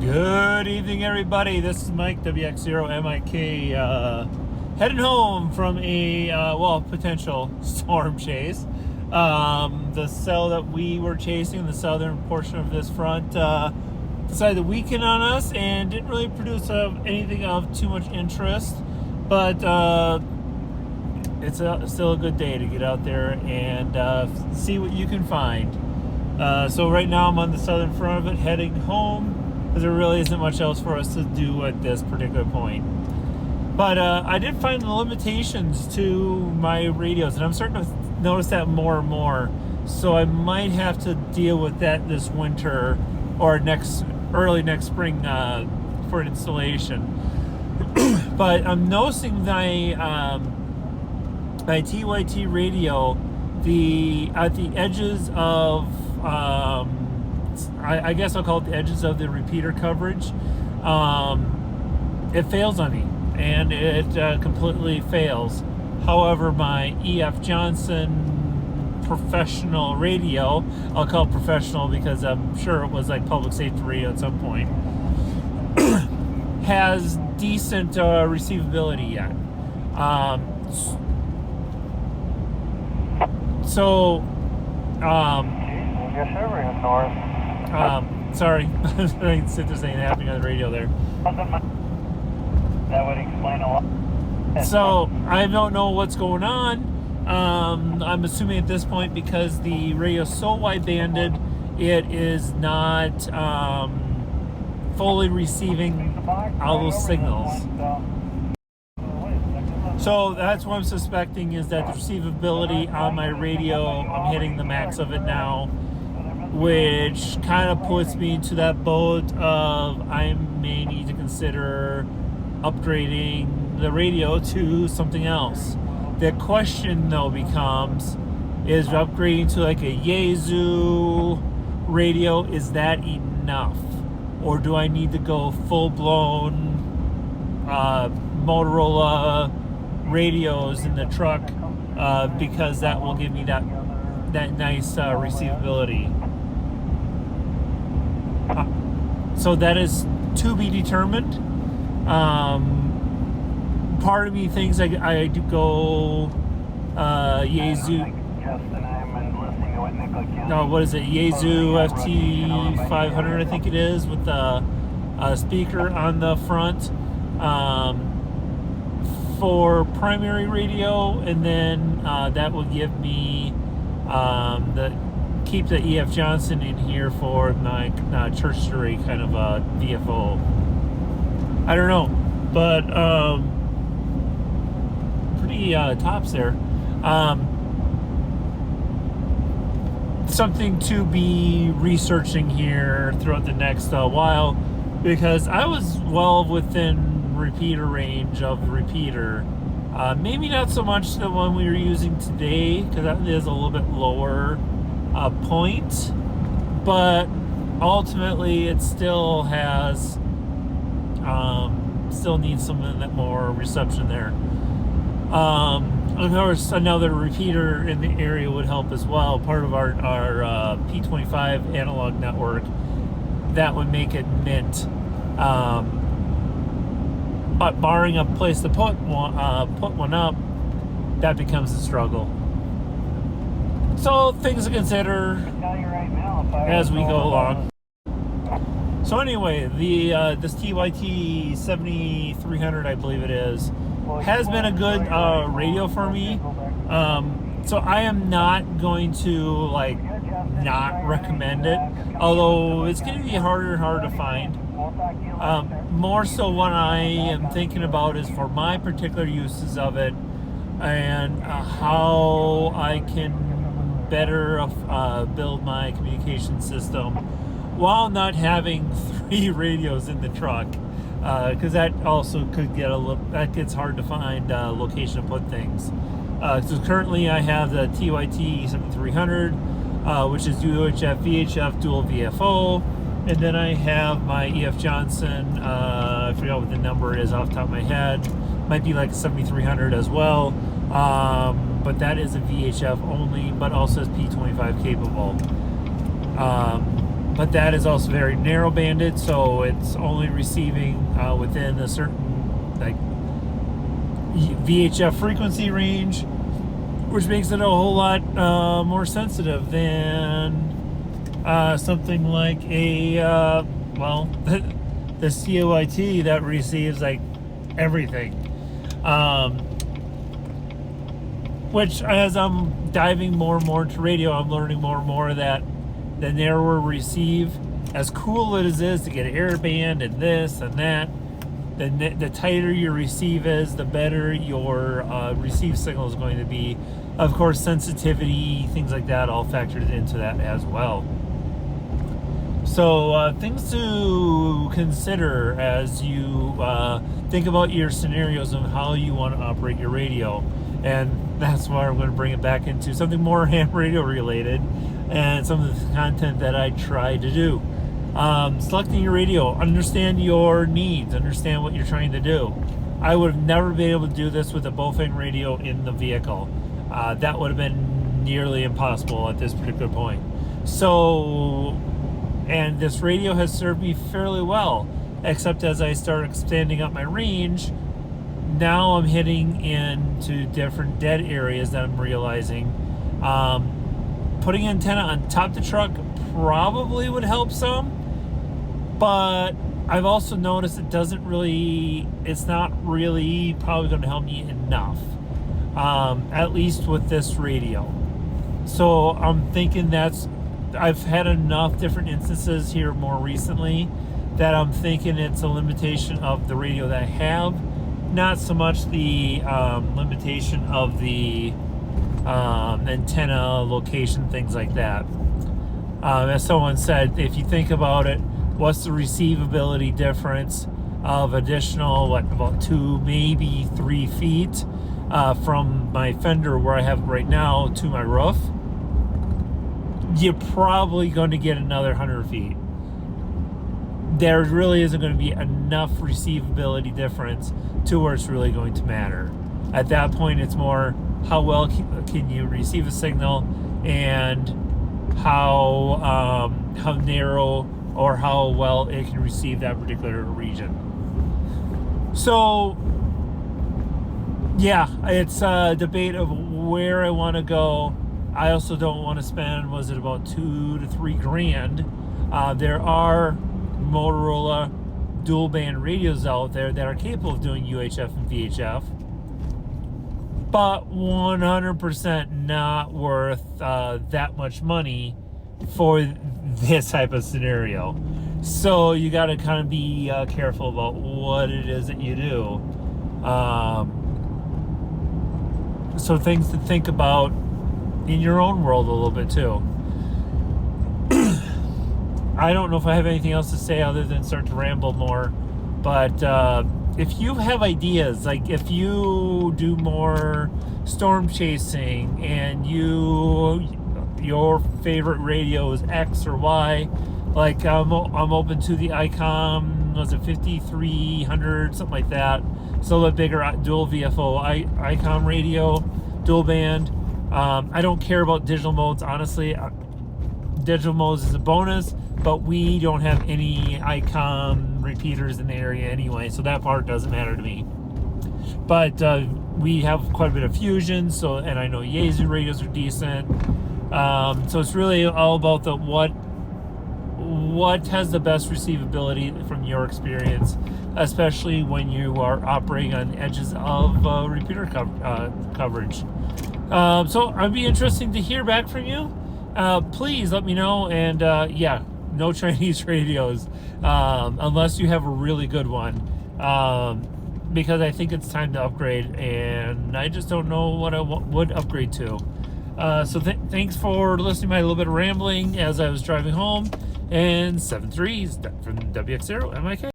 Good evening, everybody. This is Mike, WX0MIK, heading home from a, potential storm chase. The cell that we were chasing, the southern portion of this front, decided to weaken on us and didn't really produce anything of too much interest. But it's still a good day to get out there and see what you can find. So right now I'm on the southern front of it, heading home, because there really isn't much else for us to do at this particular point. But I did find the limitations to my radios, and I'm starting to notice that more and more. So I might have to deal with that this winter or early next spring for an installation. But I'm noticing my TYT radio, at the edges of I guess I'll call it the edges of the repeater coverage, it fails on me, and it completely fails. However, my EF Johnson professional radio, I'll call it professional because I'm sure it was like public safety radio at some point, has decent receivability yet. Sorry, I can sit there saying happening on the radio there. That would explain a lot. So I don't know what's going on. I'm assuming at this point, because the radio is so wide banded, it is not fully receiving all those signals. So that's what I'm suspecting, is that the receivability on my radio, I'm hitting the max of it now, which kind of puts me into that boat of I may need to consider upgrading the radio to something else. The question though becomes, is upgrading to like a Yaesu radio, is that enough? Or do I need to go full-blown Motorola radios in the truck, because that will give me that nice receivability? So that is to be determined. Part of me thinks I do go Yaesu. No, what is it? Yaesu FT500, I think it is, with the speaker on the front for primary radio, and then that will give me keep the EF Johnson in here for my tertiary kind of VFO. I don't know, but pretty tops there. Something to be researching here throughout the next while, because I was well within repeater range of the repeater. Maybe not so much the one we were using today, because that is a little bit lower point, but ultimately it still has still needs some of that more reception there. Of course, another repeater in the area would help as well, part of our P25 analog network. That would make it mint. But barring a place to put one up, that becomes a struggle. So things to consider as we go along. So anyway, this TYT 7300, I believe it is, has been a good radio for me. So I am not going to not recommend it, although it's going to be harder and harder to find. More so what I am thinking about is for my particular uses of it, and how I can better build my communication system while not having 3 radios in the truck, because that also could get that gets hard to find location to put things. So currently I have the TYT 7300, which is UHF VHF dual VFO, and then I have my EF Johnson, I forget what the number is off the top of my head, might be like 7300 as well, but that is a VHF only, but also is P25 capable. but that is also very narrow banded, so it's only receiving within a certain like VHF frequency range, which makes it a whole lot more sensitive than something like a well, the TYT that receives like everything. Which, as I'm diving more and more into radio, I'm learning more and more that the narrower receive, as cool as it is to get airband and this and that, the tighter your receive is, the better your receive signal is going to be. Of course, sensitivity, things like that, all factored into that as well. So things to consider as you think about your scenarios and how you want to operate your radio. And that's why I'm going to bring it back into something more ham radio related and some of the content that I try to do. Selecting your radio, understand your needs, understand what you're trying to do. I would have never been able to do this with a Bofang radio in the vehicle. That would have been nearly impossible at this particular point. So, and this radio has served me fairly well, except as I start expanding up my range, now I'm hitting into different dead areas that I'm realizing. Putting antenna on top of the truck probably would help some, but I've also noticed it's not really probably going to help me enough, at least with this radio. So I'm thinking I've had enough different instances here more recently that I'm thinking it's a limitation of the radio that I have, not so much the limitation of the antenna location, things like that. As someone said, if you think about it, what's the receivability difference of additional, about 2, maybe 3 feet from my fender where I have it right now to my roof? You're probably going to get another 100 feet. There really isn't going to be enough receivability difference to where it's really going to matter. At that point, it's more how well can you receive a signal and how narrow or how well it can receive that particular region. So, yeah, it's a debate of where I want to go. I also don't want to spend, was it about $2 to $3 grand? There are Motorola dual band radios out there that are capable of doing UHF and VHF, but 100% not worth that much money for this type of scenario. So you got to kind of be careful about what it is that you do. So things to think about in your own world a little bit too. I don't know if I have anything else to say other than start to ramble more, but if you have ideas, like if you do more storm chasing and your favorite radio is X or Y, like I'm open to the ICOM, was it 5300, something like that. It's a little bit bigger dual VFO ICOM radio, dual band. I don't care about digital modes, honestly. Digital modes is a bonus, but we don't have any ICOM repeaters in the area anyway, so that part doesn't matter to me. But we have quite a bit of fusion, so, and I know Yaesu radios are decent. So it's really all about the what has the best receivability from your experience, especially when you are operating on the edges of repeater coverage. So I'd be interesting to hear back from you. Please let me know. And yeah, no Chinese radios unless you have a really good one, because I think it's time to upgrade, and I just don't know what I would upgrade to. So thanks for listening to my little bit of rambling as I was driving home. And 7-3 from WX0 MIK.